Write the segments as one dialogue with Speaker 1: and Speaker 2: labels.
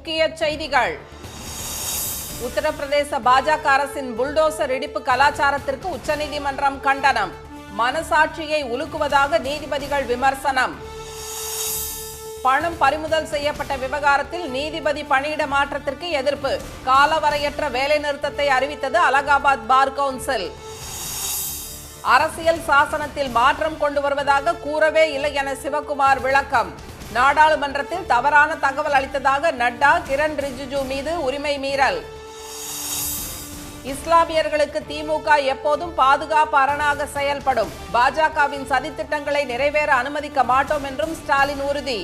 Speaker 1: முக்கிய செய்திகள். உத்தரப்பிரதேச பாஜக அரசின் புல்டோசர் இடிப்பு கலாச்சாரத்திற்கு உச்சநீதிமன்றம் கண்டனம். மனசாட்சியை உலுக்குவதாக நீதிபதிகள் விமர்சனம். பணம் பறிமுதல் செய்யப்பட்ட விவகாரத்தில் நீதிபதி பணியிட மாற்றத்திற்கு எதிர்ப்பு. காலவரையற்ற வேலைநிறுத்தத்தை அறிவித்தது அலகாபாத் பார் கவுன்சில். அரசியல் சாசனத்தில் மாற்றம் கொண்டு வருவதாக கூறவே இல்லை என சிவகுமார் விளக்கம். நாடாளுமன்றத்தில் தவறான தகவல் அளித்ததாக நட்டா, கிரண் ரிஜிஜு மீது உரிமை மீறல். இஸ்லாமியர்களுக்கு திமுக எப்போதும் பாதுகாப்பு அரணாக செயல்படும். பாஜகவின் சதித்திட்டங்களை நிறைவேற அனுமதிக்க மாட்டோம் என்றும் ஸ்டாலின் உறுதி.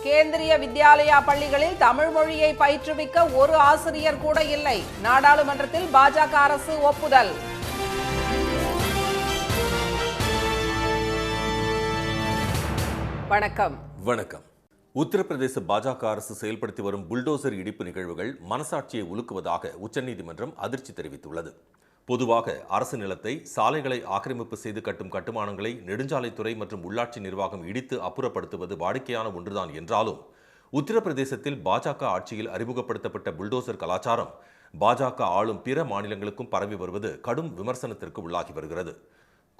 Speaker 1: கேந்திரிய வித்யாலயா பள்ளிகளில் தமிழ் மொழியை பயிற்றுவிக்க ஒரு ஆசிரியர் கூட இல்லை. நாடாளுமன்றத்தில் பாஜக அரசு ஒப்புதல். வணக்கம்.
Speaker 2: உத்தரப்பிரதேச பாஜக அரசு செயல்படுத்தி வரும் புல்டோசர் இடிப்பு நிகழ்வுகள் மனசாட்சியை உலுக்குவதாக உச்சநீதிமன்றம் அதிர்ச்சி தெரிவித்துள்ளது. பொதுவாக அரசு நிலத்தை, சாலைகளை ஆக்கிரமிப்பு செய்து கட்டும் கட்டுமானங்களை நெடுஞ்சாலைத்துறை மற்றும் உள்ளாட்சி நிர்வாகம் இடித்து அப்புறப்படுத்துவது வாடிக்கையான ஒன்றுதான் என்றாலும் உத்தரப்பிரதேசத்தில் பாஜக ஆட்சியில் அறிமுகப்படுத்தப்பட்ட புல்டோசர் கலாச்சாரம் பாஜக ஆளும் பிற மாநிலங்களுக்கும் பரவி வருவது கடும் விமர்சனத்திற்கு உள்ளாகி வருகிறது.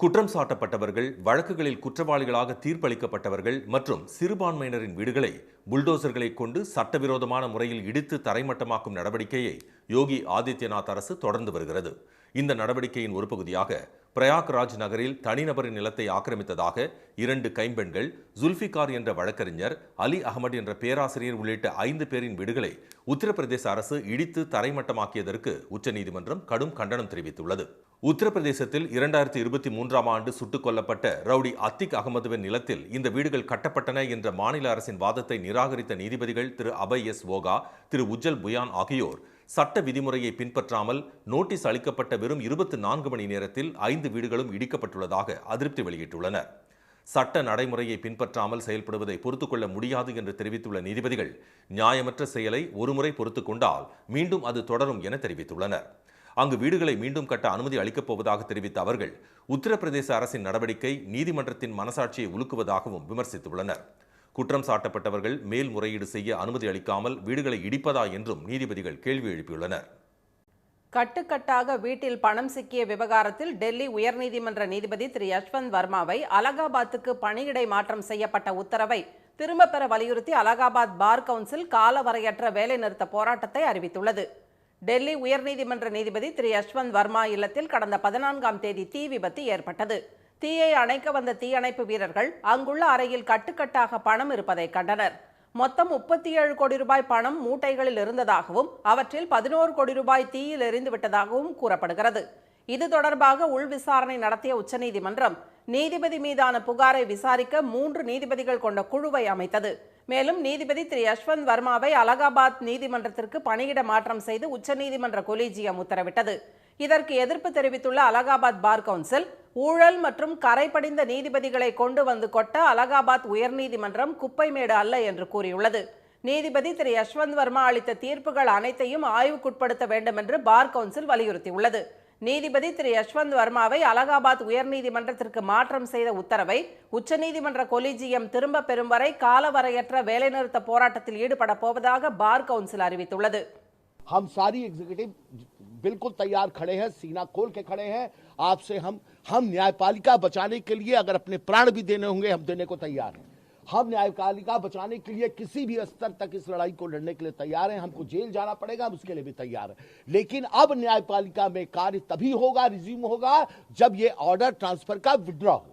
Speaker 2: குற்றம் சாட்டப்பட்டவர்கள், வழக்குகளில் குற்றவாளிகளாக தீர்ப்பளிக்கப்பட்டவர்கள் மற்றும் சிறுபான்மையினரின் வீடுகளை புல்டோசர்களை கொண்டு சட்டவிரோதமான முறையில் இடித்து தரைமட்டமாக்கும் நடவடிக்கையை யோகி ஆதித்யநாத் அரசு தொடர்ந்து வருகிறது. இந்த நடவடிக்கையின் ஒரு பகுதியாக பிரயாக்ராஜ் நகரில் தனிநபரின் நிலத்தை ஆக்கிரமித்ததாக 2 கைம்பெண்கள், ஜுல்ஃபிகார் என்ற வழக்கறிஞர், அலி அகமது என்ற பேராசிரியர் உள்ளிட்ட 5 பேரின் வீடுகளை உத்தரப்பிரதேச அரசு இடித்து தரைமட்டமாக்கியதற்கு உச்சநீதிமன்றம் கடும் கண்டனம் தெரிவித்துள்ளது. உத்தரப்பிரதேசத்தில் 2023ஆம் ஆண்டு சுட்டுக் கொல்லப்பட்ட ரவுடி அத்திக் அகமதுவின் நிலத்தில் இந்த வீடுகள் கட்டப்பட்டன என்ற மாநில அரசின் வாதத்தை நிராகரித்த நீதிபதிகள் திரு அபய் எஸ் ஓகா, திரு உஜ்ஜல் புயான் ஆகியோர் சட்ட விதிமுறையை பின்பற்றாமல் நோட்டீஸ் அளிக்கப்பட்ட வெறும் 24 மணி நேரத்தில் 5 வீடுகளும் இடிக்கப்பட்டுள்ளதாக அதிருப்தி வெளியிட்டுள்ளனர். சட்ட நடைமுறையை பின்பற்றாமல் செயல்படுவதை பொறுத்துக் கொள்ள முடியாது என்று தெரிவித்துள்ள நீதிபதிகள், நியாயமற்ற செயலை ஒருமுறை பொறுத்துக் கொண்டால் மீண்டும் அது தொடரும் என தெரிவித்துள்ளனர். அங்கு வீடுகளை மீண்டும் கட்ட அனுமதி அளிக்கப் போவதாக தெரிவித்த அவர்கள், உத்தரப்பிரதேச அரசின் நடவடிக்கை நீதிமன்றத்தின் மனசாட்சியை உலுக்குவதாகவும் விமர்சித்துள்ளனர். குற்றம் சாட்டப்பட்டவர்கள் மேல்முறையீடு செய்ய அனுமதி அளிக்காமல் வீடுகளை இடிப்பதா என்றும் நீதிபதிகள் கேள்வி எழுப்பியுள்ளனர்.
Speaker 1: கட்டுக்கட்டாக வீட்டில் பணம் சிக்கிய விவகாரத்தில் டெல்லி உயர்நீதிமன்ற நீதிபதி திரு யஷ்வந்த் வர்மாவை அலகாபாத்துக்கு பணியிடை மாற்றம் செய்யப்பட்ட உத்தரவை திரும்ப பெற வலியுறுத்தி அலகாபாத் பார் கவுன்சில் காலவரையற்ற வேலைநிறுத்த போராட்டத்தை அறிவித்துள்ளது. டெல்லி உயர்நீதிமன்ற நீதிபதி திரு யஷ்வந்த் வர்மா இல்லத்தில் கடந்த 14ஆம் தேதி தீ விபத்து ஏற்பட்டது. தீயை அணைக்க வந்த தீயணைப்பு வீரர்கள் அங்குள்ள அறையில் கட்டுக்கட்டாக பணம் இருப்பதை கண்டனர். மொத்தம் 37 கோடி ரூபாய் பணம் மூட்டைகளில் இருந்ததாகவும் அவற்றில் 11 கோடி ரூபாய் தீயில் எரிந்து விட்டதாகவும் கூறப்படுகிறது. இது தொடர்பாக உள் விசாரணை நடத்திய உச்சநீதிமன்றம் நீதிபதி மீதான புகாரை விசாரிக்க 3 நீதிபதிகள் கொண்ட குழுவை அமைத்தது. மேலும் நீதிபதி திரு யஷ்வந்த் வர்மாவை அலகாபாத் நீதிமன்றத்திற்கு பணியிட மாற்றம் செய்து உச்சநீதிமன்ற கொலீஜியம் உத்தரவிட்டது. இதற்கு எதிர்ப்பு தெரிவித்துள்ள அலகாபாத் பார் கவுன்சில், ஊழல் மற்றும் கரைபடிந்த நீதிபதிகளை கொண்டு வந்து கொட்ட அலகாபாத் உயர்நீதிமன்றம் குப்பைமேடு அல்ல என்று கூறியுள்ளது. நீதிபதி திரு யஷ்வந்த் வர்மா அளித்த தீர்ப்புகள் அனைத்தையும் ஆய்வுக்குட்படுத்த வேண்டும் என்று பார் கவுன்சில் வலியுறுத்தியுள்ளது. நீதிபதி திரு யஷ்வந்த் வர்மாவை அலகாபாத் உயர்நீதிமன்றத்திற்கு மாற்றம் செய்த உத்தரவை உச்சநீதிமன்ற கொலீஜியம் திரும்ப பெறும் வரை காலவரையற்ற வேலைநிறுத்த போராட்டத்தில் ஈடுபட போவதாக பார் கவுன்சில் அறிவித்துள்ளது.
Speaker 3: हम सारी एग्जीक्यूटिव बिल्कुल तैयार खड़े हैं, सीना खोल के खड़े हैं. आपसे हम न्यायपालिका बचाने के लिए अगर अपने प्राण भी देने होंगे हम देने को तैयार हैं. हम न्यायपालिका बचाने के लिए किसी भी स्तर तक इस लड़ाई को लड़ने के लिए तैयार हैं. हमको जेल जाना पड़ेगा, हम उसके लिए भी तैयार हैं. लेकिन अब न्यायपालिका में कार्य तभी होगा, रिज्यूम होगा, जब ये ऑर्डर ट्रांसफर का विड्रॉ होगा.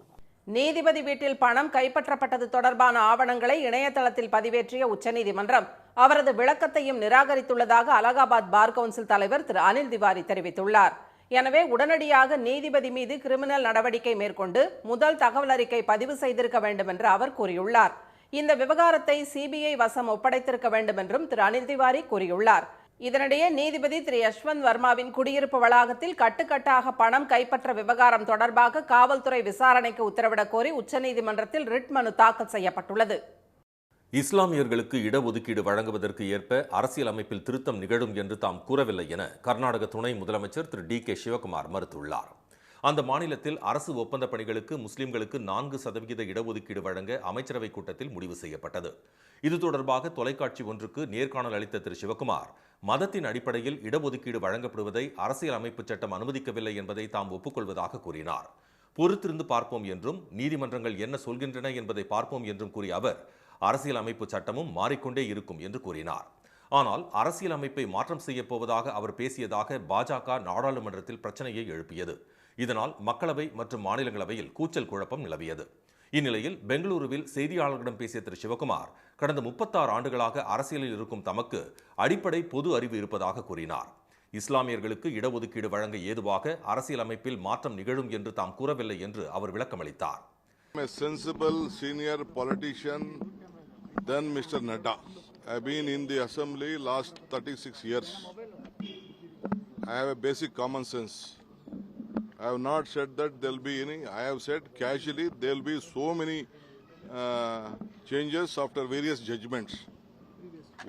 Speaker 1: நீதிபதி வீட்டில் பணம் கைப்பற்றப்பட்டது தொடர்பான ஆவணங்களை இணையதளத்தில் பதிவேற்றிய உச்சநீதிமன்றம் அவரது விளக்கத்தையும் நிராகரித்துள்ளதாக அலகாபாத் பார் கவுன்சில் தலைவர் திரு அனில் திவாரி தெரிவித்துள்ளார். எனவே உடனடியாக நீதிபதி மீது கிரிமினல் நடவடிக்கை மேற்கொண்டு முதல் தகவல் அறிக்கை பதிவு செய்திருக்க வேண்டும் என்று அவர் கூறியுள்ளார். இந்த விவகாரத்தை சிபிஐ வசம் ஒப்படைத்திருக்க வேண்டும் என்றும் திரு அனில் திவாரி கூறியுள்ளார். இதனிடையே நீதிபதி திரு யஷ்வந்த் வர்மாவின் குடியிருப்பு வளாகத்தில் கட்டுக்கட்டாக பணம் கைப்பற்ற விவகாரம் தொடர்பாக காவல்துறை விசாரணைக்கு உத்தரவிடக் கோரி உச்சநீதிமன்றத்தில் ரிட் மனு தாக்கல் செய்யப்பட்டுள்ளது.
Speaker 2: இஸ்லாமியர்களுக்கு இடஒதுக்கீடு வழங்குவதற்கு ஏற்ப அரசியல் அமைப்பில் திருத்தம் நிகழும் என்று தாம் கூறவில்லை என கர்நாடக துணை முதலமைச்சர் திரு டி கே சிவகுமார் மறுத்துள்ளார். அந்த மாநிலத்தில் அரசு ஒப்பந்த பணிகளுக்கு முஸ்லிம்களுக்கு 4% இடஒதுக்கீடு வழங்க அமைச்சரவை கூட்டத்தில் முடிவு செய்யப்பட்டது. இது தொடர்பாக தொலைக்காட்சி ஒன்றுக்கு நேர்காணல் அளித்த திரு சிவகுமார், மதத்தின் அடிப்படையில் இடஒதுக்கீடு வழங்கப்படுவதை அரசியல் அமைப்பு சட்டம் அனுமதிக்கவில்லை என்பதை தாம் ஒப்புக்கொள்வதாக கூறினார். பொறுத்திருந்து பார்ப்போம் என்றும் நீதிமன்றங்கள் என்ன சொல்கின்றன என்பதை பார்ப்போம் என்றும் கூறிய அவர், அரசியல் அமைப்பு சட்டமும் மாறிக்கொண்டே இருக்கும் என்று கூறினார். ஆனால் அரசியல் அமைப்பை மாற்றம் செய்யப் போவதாக அவர் பேசியதாக பாஜக நாடாளுமன்றத்தில் பிரச்சனையை எழுப்பியது. இதனால் மக்களவை மற்றும் மாநிலங்களவையில் கூச்சல் குழப்பம் நிலவியது. இந்நிலையில் பெங்களூருவில் செய்தியாளர்களிடம் பேசிய திரு சிவகுமார், கடந்த 36 ஆண்டுகளாக அரசியலில் இருக்கும் தமக்கு அடிப்படை பொது அறிவு இருப்பதாக கூறினார். இஸ்லாமியர்களுக்கு இடஒதுக்கீடு வழங்க ஏதுவாக அரசியல் அமைப்பில் மாற்றம் நிகழும் என்று தாம் கூறவில்லை என்று அவர் விளக்கமளித்தார்.
Speaker 4: A sensible senior politician than Mr. Nadda. I have been in the assembly last 36 years. I have a basic common sense. I have not said that there will be any. I have said casually there will be so many changes after various judgments.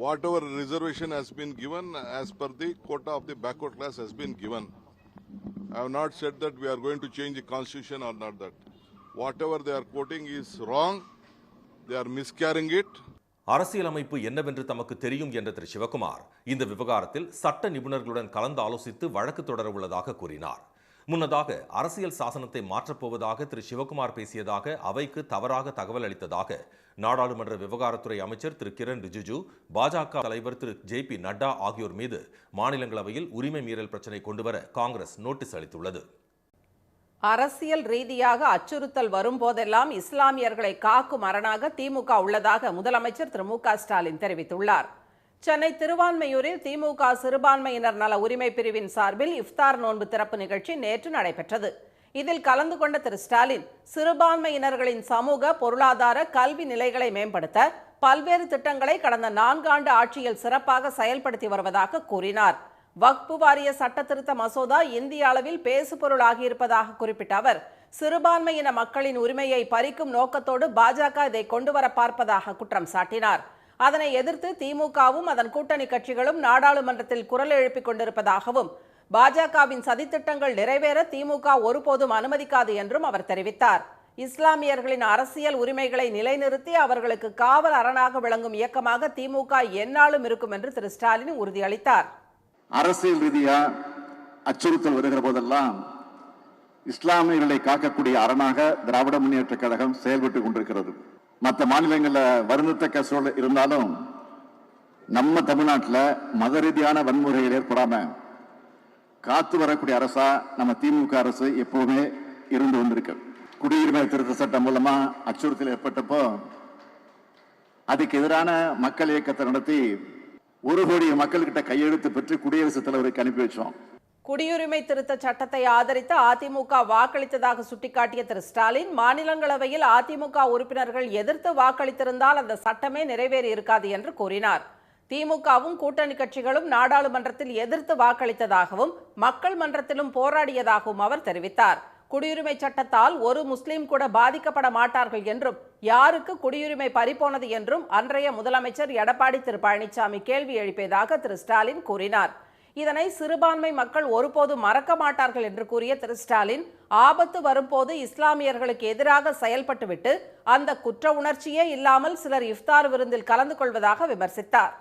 Speaker 4: Whatever reservation has been given as per the quota of the backward class has been given. I have not said that we are going to change the constitution or not that. Whatever they are quoting is wrong. They are miscarrying it.
Speaker 2: அரசியலமைப்பு என்னவென்று தமக்கு தெரியும் என்ற திரு சிவகுமார், இந்த விவகாரத்தில் சட்ட நிபுணர்களுடன் கலந்து ஆலோசித்து வழக்கு தொடர உள்ளதாக கூறினார். முன்னதாக அரசியல் சாசனத்தை மாற்றப்போவதாக திரு சிவகுமார் பேசியதாக அவைக்கு தவறாக தகவல் அளித்ததாக நாடாளுமன்ற விவகாரத்துறை அமைச்சர் திரு கிரண் ரிஜிஜு, பாஜக தலைவர் திரு JP நட்டா ஆகியோர் மீது மாநிலங்களவையில் உரிமை மீறல் பிரச்சினை கொண்டுவர காங்கிரஸ் நோட்டீஸ் அளித்துள்ளது.
Speaker 1: அரசியல் ரீதியாக அச்சுறுத்தல் வரும்போதெல்லாம் இஸ்லாமியர்களை காக்கும் அரணாக திமுக உள்ளதாக முதலமைச்சர் திரு மு.க. ஸ்டாலின் தெரிவித்துள்ளார். சென்னை திருவான்மையூரில் திமுக சிறுபான்மையினர் நல உரிமை பிரிவின் சார்பில் இஃப்தார் நோன்பு திறப்பு நிகழ்ச்சி நேற்று நடைபெற்றது. இதில் கலந்து கொண்ட திரு ஸ்டாலின், சிறுபான்மையினர்களின் சமூக, பொருளாதார, கல்வி நிலைகளை மேம்படுத்த பல்வேறு திட்டங்களை கடந்த 4 ஆண்டு ஆட்சியில் சிறப்பாக செயல்படுத்தி வருவதாக கூறினார். வக்பு வாரிய சட்ட திருத்த மசோதா இந்திய அளவில் பேசுபொருள் ஆகியிருப்பதாக குறிப்பிட்ட அவர், சிறுபான்மையின மக்களின் உரிமையை பறிக்கும் நோக்கத்தோடு பாஜக இதை கொண்டுவர பார்ப்பதாக குற்றம் சாட்டினார். அதனை எதிர்த்து திமுகவும் அதன் கூட்டணி கட்சிகளும் நாடாளுமன்றத்தில் குரல் எழுப்பிக் கொண்டிருப்பதாகவும், பாஜகவின் சதித்திட்டங்கள் நிறைவேற திமுக ஒருபோதும் அனுமதிக்காது என்றும் அவர் தெரிவித்தார். இஸ்லாமியர்களின் அரசியல் உரிமைகளை நிலைநிறுத்தி அவர்களுக்கு காவல் அரணாக விளங்கும் இயக்கமாக திமுக எந்நாளும் இருக்கும் என்று திரு ஸ்டாலின் உறுதியளித்தார்.
Speaker 5: அரசியல் ரீதியா அச்சுறுத்தல் வருகிற போதெல்லாம் இஸ்லாமியர்களை காக்கக்கூடிய அரணாக திராவிட முன்னேற்ற கழகம் செயல்பட்டுக் கொண்டிருக்கிறது. மற்ற மாநிலங்களில் வருந்தத்தக்க சூழல் இருந்தாலும் நம்ம தமிழ்நாட்டில் மத ரீதியான வன்முறைகள் ஏற்படாம காத்து வரக்கூடிய அரசா நம்ம திமுக அரசு எப்பவுமே இருந்து வந்திருக்கு. குடியுரிமை திருத்த சட்டம் மூலமா அச்சுறுத்தல் ஏற்பட்டப்போ அதுக்கு எதிரான மக்கள் இயக்கத்தை நடத்தி 1 கோடி மக்கள்கிட்ட கையெழுத்து பெற்று குடியரசுத் தலைவருக்கு அனுப்பி வச்சோம்.
Speaker 1: குடியுரிமை திருத்த சட்டத்தை ஆதரித்து அதிமுக வாக்களித்ததாக சுட்டிக்காட்டிய திரு ஸ்டாலின், மாநிலங்களவையில் அதிமுக உறுப்பினர்கள் எதிர்த்து வாக்களித்திருந்தால் அந்த சட்டமே நிறைவேறி இருக்காது என்று கூறினார். திமுகவும் கூட்டணி கட்சிகளும் நாடாளுமன்றத்தில் எதிர்த்து வாக்களித்ததாகவும் மக்கள் மன்றத்திலும் போராடியதாகவும் அவர் தெரிவித்தார். குடியுரிமை சட்டத்தால் ஒரு முஸ்லீம் கூட பாதிக்கப்பட மாட்டார்கள் என்றும், யாருக்கு குடியுரிமை பறிபோனது என்றும் அன்றைய முதலமைச்சர் எடப்பாடி திரு பழனிசாமி கேள்வி எழுப்பியதாக திரு ஸ்டாலின் கூறினார். இதனை சிறுபான்மை மக்கள் ஒருபோதும் மறக்க மாட்டார்கள் என்று கூறிய திரு ஸ்டாலின், ஆபத்து வரும்போது இஸ்லாமியர்களுக்கு எதிராக செயல்பட்டுவிட்டு அந்த குற்ற உணர்ச்சியே இல்லாமல் சிலர் இஃப்தார் விருந்தில் கலந்து கொள்வதாக விமர்சித்தார்.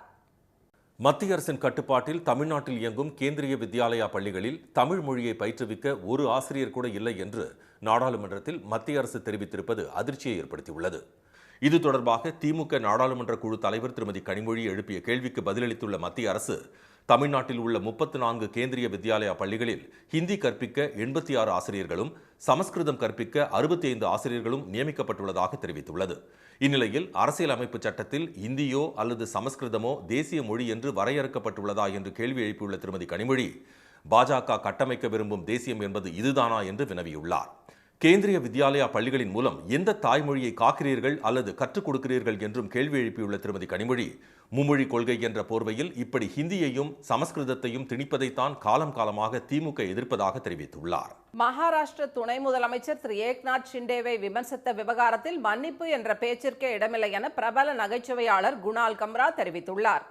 Speaker 2: மத்திய அரசின் கட்டுப்பாட்டில் தமிழ்நாட்டில் இயங்கும் கேந்திரிய வித்யாலயா பள்ளிகளில் தமிழ் மொழியை பயிற்றுவிக்க ஒரு ஆசிரியர் கூட இல்லை என்று நாடாளுமன்றத்தில் மத்திய அரசு தெரிவித்திருப்பது அதிர்ச்சியை ஏற்படுத்தியுள்ளது. இது தொடர்பாக திமுக நாடாளுமன்ற குழு தலைவர் திருமதி கனிமொழி எழுப்பிய கேள்விக்கு பதிலளித்துள்ள மத்திய அரசு, தமிழ்நாட்டில் உள்ள 34 கேந்திரிய வித்யாலயா பள்ளிகளில் ஹிந்தி கற்பிக்க 86 ஆசிரியர்களும், சமஸ்கிருதம் கற்பிக்க 65 ஆசிரியர்களும் நியமிக்கப்பட்டுள்ளதாக தெரிவித்துள்ளது. இந்நிலையில் அரசியல் அமைப்பு சட்டத்தில் இந்தியோ அல்லது சமஸ்கிருதமோ தேசிய மொழி என்று வரையறுக்கப்பட்டுள்ளதா என்று கேள்வி எழுப்பியுள்ள திருமதி கனிமொழி, பாஜக கட்டமைக்க விரும்பும் தேசியம் என்பது இதுதானா என்று வினவியுள்ளார். கேந்திரிய வித்யாலயா பள்ளிகளின் மூலம் எந்த தாய்மொழியை காக்கிறீர்கள் அல்லது கற்றுக் கொடுக்கிறீர்கள் என்றும் கேள்வி எழுப்பியுள்ள திருமதி கனிமொழி, மும்மொழி கொள்கை என்ற போர்வையில் இப்படி ஹிந்தியையும் சமஸ்கிருதத்தையும் திணிப்பதைத்தான் காலம் காலமாக திமுக எதிர்ப்பதாக தெரிவித்துள்ளார்.
Speaker 1: மகாராஷ்டிர துணை முதலமைச்சர் திரு ஏக்நாத் ஷிண்டேவை விமர்சித்த விவகாரத்தில் மன்னிப்பு என்ற பேச்சிற்கே இடமில்லை என பிரபல நகைச்சுவையாளர் குணால் கம்ரா தெரிவித்துள்ளார்.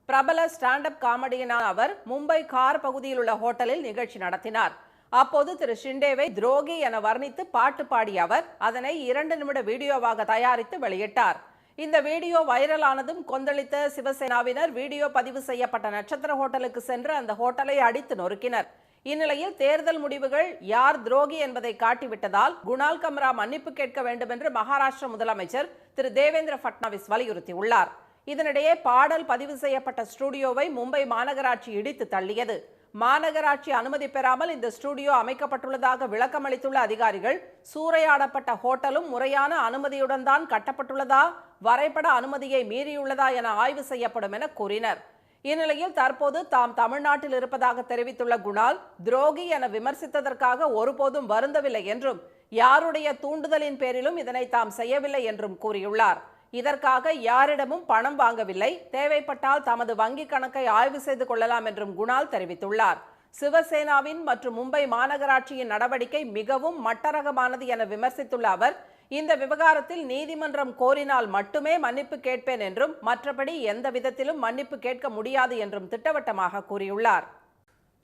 Speaker 1: பிரபல ஸ்டாண்ட் அப் காமெடியனான அவர் மும்பை கார் பகுதியில் உள்ள ஹோட்டலில் நிகழ்ச்சி நடத்தினார். அப்போது திரு ஷிண்டேவை துரோகி என வர்ணித்து பாட்டு பாடிய அவர் அதனை 2 நிமிட வீடியோவாக தயாரித்து வெளியிட்டார். இந்த வீடியோ வைரலானதும் கொந்தளித்த சிவசேனாவினர் வீடியோ பதிவு செய்யப்பட்ட நட்சத்திர ஹோட்டலுக்கு சென்று அந்த ஹோட்டலை அடித்து நொறுக்கினர். இந்நிலையில் தேர்தல் முடிவுகள் யார் துரோகி என்பதை காட்டிவிட்டதால் குணால் கம்ரா மன்னிப்பு கேட்க வேண்டும் என்று மகாராஷ்டிர முதலமைச்சர் திரு தேவேந்திர பட்னாவிஸ் வலியுறுத்தியுள்ளார். இதனிடையே பாடல் பதிவு செய்யப்பட்ட ஸ்டுடியோவை மும்பை மாநகராட்சி இடித்து தள்ளியது. மாநகராட்சி அனுமதி பெறாமல் இந்த ஸ்டுடியோ அமைக்கப்பட்டுள்ளதாக விளக்கமளித்துள்ள அதிகாரிகள் சூறையாடப்பட்ட ஹோட்டலும் முறையான அனுமதியுடன் தான் கட்டப்பட்டுள்ளதா, வரைபட அனுமதியை மீறியுள்ளதா என ஆய்வு செய்யப்படும் என கூறினர். இந்நிலையில் தற்போது தாம் தமிழ்நாட்டில் இருப்பதாக தெரிவித்துள்ள குணால் துரோகி என விமர்சித்ததற்காக ஒருபோதும் வருந்தவில்லை என்றும் யாருடைய தூண்டுதலின் பேரிலும் இதனை தாம் செய்யவில்லை என்றும் கூறியுள்ளார். இதற்காக யாரிடமும் பணம் வாங்கவில்லை, தேவைப்பட்டால் தமது வங்கிக் கணக்கை ஆய்வு செய்து கொள்ளலாம் என்றும் குணால் தெரிவித்துள்ளார். சிவசேனாவின் மற்றும் மும்பை மாநகராட்சியின் நடவடிக்கை மிகவும் மட்டரகமானது என விமர்சித்துள்ள அவர் இந்த விவகாரத்தில் நீதிமன்றம் கோரினால் மட்டுமே மன்னிப்பு கேட்பேன் என்றும் மற்றபடி எந்த விதத்திலும் மன்னிப்பு கேட்க முடியாது என்றும் திட்டவட்டமாக கூறியுள்ளார்.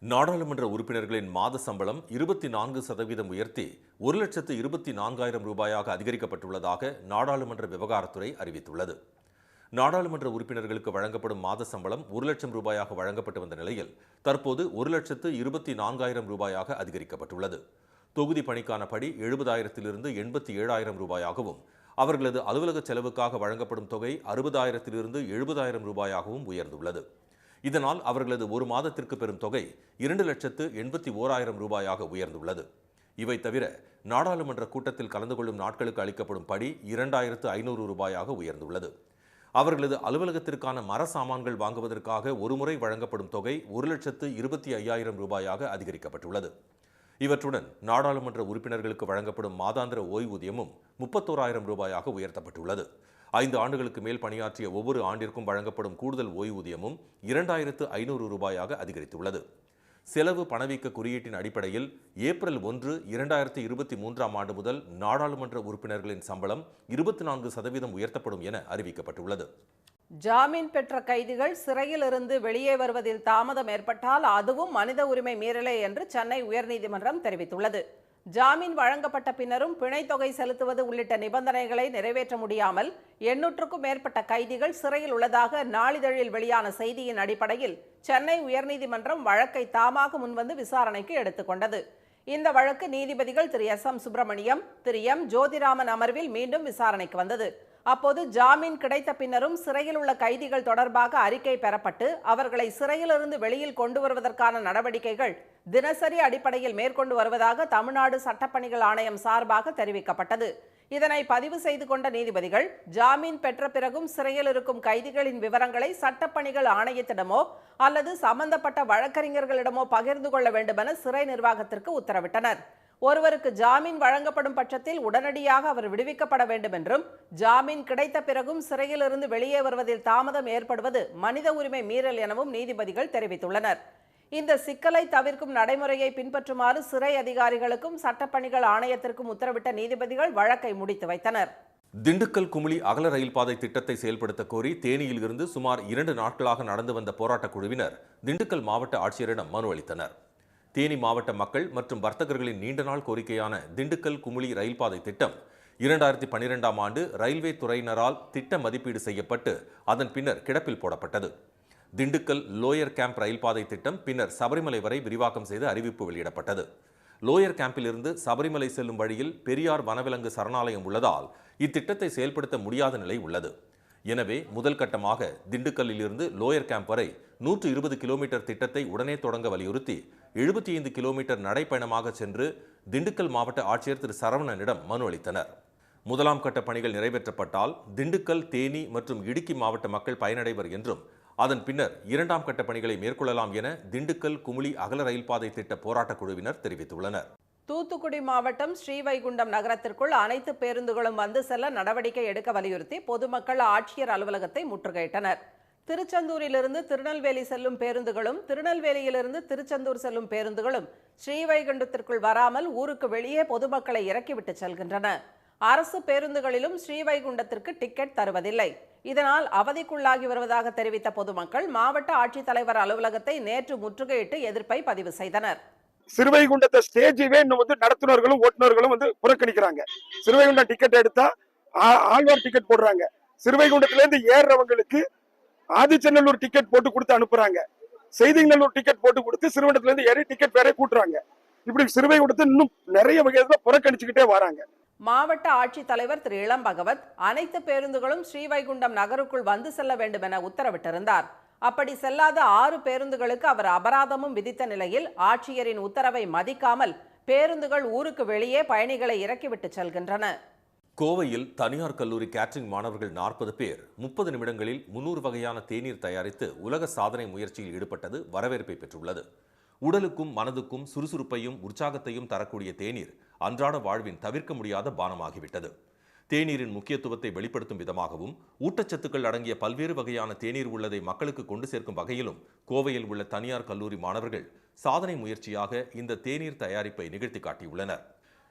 Speaker 2: நாடாளுமன்ற உறுப்பினர்களின் மாத சம்பளம் 24% உயர்த்தி 1,24,000 ரூபாயாக அதிகரிக்கப்பட்டுள்ளதாக நாடாளுமன்ற விவகாரத்துறை அறிவித்துள்ளது. நாடாளுமன்ற உறுப்பினர்களுக்கு வழங்கப்படும் மாத சம்பளம் 1 லட்சம் ரூபாயாக வழங்கப்பட்டு வந்த நிலையில் தற்போது 1,24,000 ரூபாயாக அதிகரிக்கப்பட்டுள்ளது. தொகுதி பணிக்கான படி 70,000 87,000 ரூபாயாகவும் அவர்களது அலுவலக செலவுக்காக வழங்கப்படும் தொகை 60,000 70,000 ரூபாயாகவும் உயர்ந்துள்ளது. இதனால் அவர்களது ஒரு மாதத்திற்கு பெறும் தொகை 2,81,000 ரூபாயாக உயர்ந்துள்ளது. இவை தவிர நாடாளுமன்ற கூட்டத்தில் கலந்து கொள்ளும் நாட்களுக்கு அளிக்கப்படும் படி 2,500 ரூபாயாக உயர்ந்துள்ளது. அவர்களது அலுவலகத்திற்கான மர சாமான்கள் வாங்குவதற்காக ஒருமுறை வழங்கப்படும் தொகை 1,25,000 ரூபாயாக அதிகரிக்கப்பட்டுள்ளது. இவற்றுடன் நாடாளுமன்ற உறுப்பினர்களுக்கு வழங்கப்படும் மாதாந்திர ஓய்வூதியமும் 31,000 ரூபாயாக உயர்த்தப்பட்டுள்ளது. 5 ஆண்டுகளுக்கு மேல் பணியாற்றிய ஒவ்வொரு ஆண்டிற்கும் வழங்கப்படும் கூடுதல் ஓய்வூதியமும் 2,500 ரூபாயாக அதிகரித்துள்ளது. செலவு பணவீக்க குறியீட்டின் அடிப்படையில் ஏப்ரல் 1, 2023 ஆண்டு முதல் நாடாளுமன்ற உறுப்பினர்களின் சம்பளம் 24% உயர்த்தப்படும் என அறிவிக்கப்பட்டுள்ளது.
Speaker 1: ஜாமீன் பெற்ற கைதிகள் சிறையில் இருந்து வெளியே வருவதில் தாமதம் ஏற்பட்டால் அதுவும் மனித உரிமை மீறலே என்று சென்னை உயர்நீதிமன்றம் தெரிவித்துள்ளது. ஜாமீன் வழங்கப்பட்ட பின்னரும் பிணைத் தொகை செலுத்துவது உள்ளிட்ட நிபந்தனைகளை நிறைவேற்ற முடியாமல் 800க்கும் மேற்பட்ட கைதிகள் சிறையில் உள்ளதாக நாளிதழில் வெளியான செய்தியின் அடிப்படையில் சென்னை உயர்நீதிமன்றம் வழக்கை தாமாக முன்வந்து விசாரணைக்கு எடுத்துக்கொண்டது. இந்த வழக்கு நீதிபதிகள் திரு எஸ். எம். சுப்பிரமணியம், திரு எம். ஜோதிராமன் அமர்வில் மீண்டும் விசாரணைக்கு வந்தது. அப்போது ஜாமீன் கிடைத்த பின்னரும் சிறையில் உள்ள கைதிகள் தொடர்பாக அறிக்கை பெறப்பட்டு அவர்களை சிறையிலிருந்து வெளியில் கொண்டு வருவதற்கான நடவடிக்கைகள் தினசரி அடிப்படையில் மேற்கொண்டு வருவதாக தமிழ்நாடு சட்டப்பணிகள் ஆணையம் சார்பாக தெரிவிக்கப்பட்டது. இதனை பதிவு செய்து கொண்ட நீதிபதிகள் ஜாமீன் பெற்ற பிறகும் சிறையில் இருக்கும் கைதிகளின் விவரங்களை சட்டப்பணிகள் ஆணையத்திடமோ அல்லது சம்பந்தப்பட்ட வழக்கறிஞர்களிடமோ பகிர்ந்து கொள்ள வேண்டுமென சிறை நிர்வாகத்திற்கு உத்தரவிட்டனர். ஒருவருக்கு ஜாமீன் வழங்கப்படும் பட்சத்தில் உடனடியாக அவர் விடுவிக்கப்பட வேண்டும் என்றும் ஜாமீன் கிடைத்த பிறகும் சிறையிலிருந்து வெளியே வருவதில் தாமதம் ஏற்படுவது மனித உரிமை மீறல் எனவும் நீதிபதிகள் தெரிவித்துள்ளனர். இந்த சிக்கலை தவிர்க்கும் நடைமுறையை பின்பற்றுமாறு சிறை அதிகாரிகளுக்கும் சட்டப்பணிகள் ஆணையத்திற்கும் உத்தரவிட்ட நீதிபதிகள் வழக்கை முடித்து வைத்தனர்.
Speaker 2: திண்டுக்கல் குமுளி அகல ரயில் பாதை திட்டத்தை செயல்படுத்த கோரி தேனியில் இருந்து சுமார் 2 நாட்களாக நடந்து வந்த போராட்டக் குழுவினர் திண்டுக்கல் மாவட்ட ஆட்சியரிடம் மனு அளித்தனர். தேனி மாவட்ட மக்கள் மற்றும் வர்த்தகர்களின் நீண்ட நாள் கோரிக்கையான திண்டுக்கல் குமுளி ரயில் பாதை திட்டம் 2012ஆம் ஆண்டு ரயில்வே துறையினரால் திட்ட மதிப்பீடு செய்யப்பட்டு அதன் பின்னர் கிடப்பில் போடப்பட்டது. திண்டுக்கல் லோயர் கேம்ப் ரயில் பாதை திட்டம் பின்னர் சபரிமலை வரை விரிவாக்கம் செய்து அறிவிப்பு வெளியிடப்பட்டது. லோயர் கேம்பில் இருந்து சபரிமலை செல்லும் வழியில் பெரியார் வனவிலங்கு சரணாலயம் உள்ளதால் இத்திட்டத்தை செயல்படுத்த முடியாத நிலை உள்ளது. எனவே முதல் கட்டமாக திண்டுக்கல்லில் இருந்து லோயர் கேம்ப் வரை 120 கிலோமீட்டர் திட்டத்தை உடனே தொடங்க வலியுறுத்தி 75 கிலோமீட்டர் நடைப்பயணமாக சென்று திண்டுக்கல் மாவட்ட ஆட்சியர் திரு சரவணனிடம் மனு அளித்தனர். முதலாம் கட்ட பணிகள் நிறைவேற்றப்பட்டால் திண்டுக்கல், தேனி மற்றும் இடுக்கி மாவட்ட மக்கள் பயனடைவர் என்றும் அதன் பின்னர் 2ஆம் கட்ட பணிகளை மேற்கொள்ளலாம் என திண்டுக்கல் குமுளி அகல ரயில் பாதை திட்ட போராட்டக் குழுவினர் தெரிவித்துள்ளனர்.
Speaker 1: தூத்துக்குடி மாவட்டம் ஸ்ரீவைகுண்டம் நகரத்திற்குள் அனைத்து பேருந்துகளும் வந்து செல்ல நடவடிக்கை எடுக்க வலியுறுத்தி பொதுமக்கள் ஆட்சியர் அலுவலகத்தை முற்றுகையிட்டனர். திருச்செந்தூரிலிருந்து திருநெல்வேலி செல்லும் பேருந்துகளும் திருநெல்வேலியிலிருந்து திருச்செந்தூர் செல்லும் பேருந்துகளும் ஸ்ரீவைகுண்டத்திற்குள் வராமல் ஊருக்கு வெளியே பொதுமக்களை இறக்கிவிட்டு செல்கின்றன. அரசு பேருந்துகளிலும் ஸ்ரீவைகுண்டத்திற்கு டிக்கெட் தருவதில்லை. இதனால் அவதிக்குள்ளாகி வருவதாக தெரிவித்த பொதுமக்கள் மாவட்ட ஆட்சித்தலைவர் அலுவலகத்தை நேற்று முற்றுகையிட்டு எதிர்ப்பை பதிவு செய்தனர்.
Speaker 6: சிறுவைகுண்டத்தை ஸ்டேஜவே இன்னும் வந்து நடத்துனர்களும் ஓட்டுநர்களும் வந்து புறக்கணிக்கிறாங்க. சிறுவைகுண்டம் டிக்கெட் எடுத்தா ஆழ்வார் டிக்கெட் போடுறாங்க. சிறுவைகுண்டத்துல இருந்து ஏறுறவங்களுக்கு ஆதிச்சநல்லூர் டிக்கெட் போட்டு கொடுத்து அனுப்புறாங்க. செய்திநல்லூர் டிக்கெட் போட்டு கொடுத்து சிறுவண்டத்துல இருந்து ஏறி டிக்கெட் வேற கூட்டுறாங்க. இப்படி சிறுவைகுண்டத்தை இன்னும் நிறைய வகையில புறக்கணிச்சுக்கிட்டே வராங்க.
Speaker 1: மாவட்ட ஆட்சித்தலைவர் திரு இளம் பகவத் அனைத்து பேருந்துகளும் ஸ்ரீவைகுண்டம் நகருக்குள் வந்து செல்ல வேண்டும் என உத்தரவிட்டிருந்தார். அப்படி செல்லாத 6 பேருந்துகளுக்கு அவர் அபராதமும் விதித்த நிலையில் ஆட்சியரின் உத்தரவை மதிக்காமல் பேருந்துகள் ஊருக்கு வெளியே பயணிகளை இறக்கிவிட்டு செல்கின்றன.
Speaker 2: கோவையில் தனியார் கல்லூரி கேட்டரிங் மாணவர்கள் 40 பேர் 30 நிமிடங்களில் 300 வகையான தேநீர் தயாரித்து உலக சாதனை முயற்சியில் ஈடுபட்டது வரவேற்பை பெற்றுள்ளது. உடலுக்கும் மனதுக்கும் சுறுசுறுப்பையும் உற்சாகத்தையும் தரக்கூடிய தேநீர் அன்றாட வாழ்வின் தவிர்க்க முடியாத பானமாகிவிட்டது. தேநீரின் முக்கியத்துவத்தை வெளிப்படுத்தும் விதமாகவும் ஊட்டச்சத்துக்கள் அடங்கிய பல்வேறு வகையான தேநீர் உள்ளதை மக்களுக்கு கொண்டு சேர்க்கும் வகையிலும் கோவையில் உள்ள தனியார் கல்லூரி மாணவர்கள் சாதனை முயற்சியாக இந்த தேநீர் தயாரிப்பை நிகழ்த்தி காட்டியுள்ளனர்.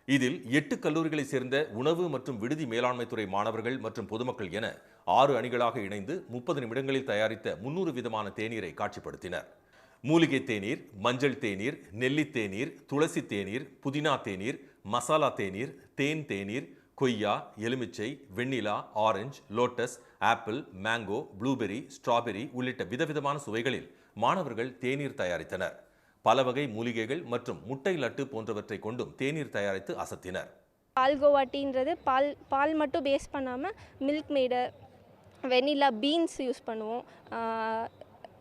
Speaker 2: இதில் 8 கல்லூரிகளை சேர்ந்த உணவு மற்றும் விடுதி மேலாண்மை துறை மாணவர்கள் மற்றும் பொதுமக்கள் என 6 அணிகளாக இணைந்து 30 நிமிடங்களில் தயாரித்த 300 விதமான தேநீரை காட்சிப்படுத்தினர். மூலிகை தேநீர், மஞ்சள் தேநீர், நெல்லி தேநீர், துளசி தேநீர், புதினா தேநீர், மசாலா தேநீர், தேன் தேநீர், கொய்யா, எலுமிச்சை, வெண்ணிலா, ஆரஞ்சு, lotus, apple, mango, blueberry, strawberry உள்ளிட்ட விதவிதமான சுவைகளில் மாணவர்கள் தேநீர் தயாரித்தனர். பல வகை மூலிகைகள் மற்றும் முட்டை லட்டு போன்றவற்றை கொண்டும் தேநீர் தயாரித்து அசத்தினர்.
Speaker 7: பால்கோவா டீன்றது பால் மட்டும் பேஸ் பண்ணாமல் milk made, vanilla, beans use பண்ணுவோம்.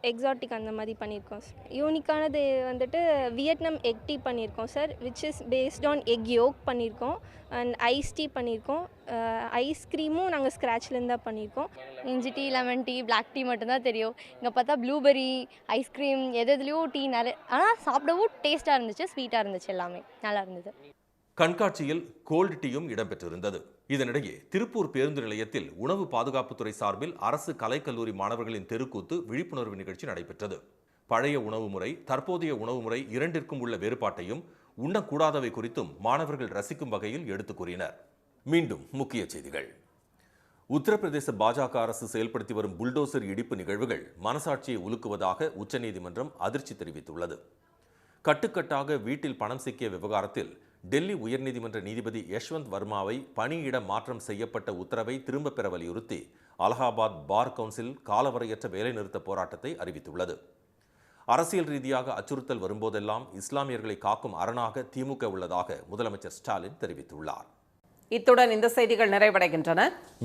Speaker 7: எக்ஸாட்டிக் அந்த மாதிரி பண்ணியிருக்கோம். யூனிக்கானது வந்துட்டு வியட்நாம் எக் டீ பண்ணியிருக்கோம் sir, which is based on egg yolk பண்ணியிருக்கோம். அண்ட் ஐஸ் டீ பண்ணியிருக்கோம். ஐஸ்கிரீமும் நாங்கள் ஸ்க்ராட்ச்லேருந்து தான் பண்ணியிருக்கோம்.
Speaker 8: இஞ்சி tea, lemon tea, black tea மட்டும்தான் தெரியும். இங்கே பார்த்தா ப்ளூபெரி, ஐஸ்கிரீம் எதுலேயும் டீ நிறைய, ஆனால் சாப்பிடவும் டேஸ்ட்டாக இருந்துச்சு, ஸ்வீட்டாக இருந்துச்சு, எல்லாமே நல்லா இருந்தது.
Speaker 2: கண்காட்சியில் கோல்டு டீயும் இடம்பெற்றிருந்தது. இதனிடையே திருப்பூர் பேருந்து நிலையத்தில் உணவு பாதுகாப்புத்துறை சார்பில் அரசு கலைக்கல்லூரி மாணவர்களின் தெருக்கூத்து விழிப்புணர்வு நிகழ்ச்சி நடைபெற்றது. பழைய உணவு முறை, தற்போதைய உணவு முறை இரண்டிற்கும் உள்ள வேறுபாட்டையும் உண்ணக்கூடாதவை குறித்தும் மாணவர்கள் ரசிக்கும் வகையில் எடுத்துக் கூறினர். மீண்டும் முக்கிய செய்திகள். உத்தரப்பிரதேச பாஜக அரசு செயல்படுத்தி வரும் புல்டோசர் இடிப்பு நிகழ்வுகள் மனசாட்சியை உலுக்குவதாக உச்சநீதிமன்றம் அதிர்ச்சி தெரிவித்துள்ளது. கட்டுக்கட்டாக வீட்டில் பணம் சிக்கிய விவகாரத்தில் டெல்லி உயர்நீதிமன்ற நீதிபதி யஷ்வந்த் வர்மாவை பணியிட மாற்றம் செய்யப்பட்ட உத்தரவை திரும்பப் பெற வலியுறுத்தி அலகாபாத் பார் கவுன்சில் காலவரையற்ற வேலைநிறுத்த போராட்டத்தை அறிவித்துள்ளது. அரசியல் ரீதியாக அச்சுறுத்தல் வரும்போதெல்லாம் இஸ்லாமியர்களை காக்கும் அரணாக திமுக உள்ளதாக முதலமைச்சர் ஸ்டாலின் தெரிவித்துள்ளார்.
Speaker 1: இத்துடன் இந்த செய்திகள் நிறைவடைகின்றன.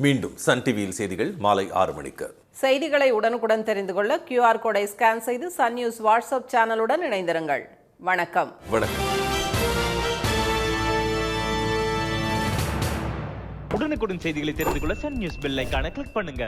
Speaker 2: மீண்டும் சன் டிவியில் செய்திகள் மாலை 6 மணிக்கு.
Speaker 1: செய்திகளை உடனுக்குடன் தெரிந்து கொள்ள QR கோடை ஸ்கேன் செய்து சன் நியூஸ் வாட்ஸ்அப் சேனலுடன் இணைந்திருங்கள். வணக்கம்.
Speaker 2: வணக்கம்.
Speaker 9: உடனுக்குடன் செய்திகளை தெரிந்து கொள்ள சன் நியூஸ் பெல் ஐகானை கிளிக் பண்ணுங்க.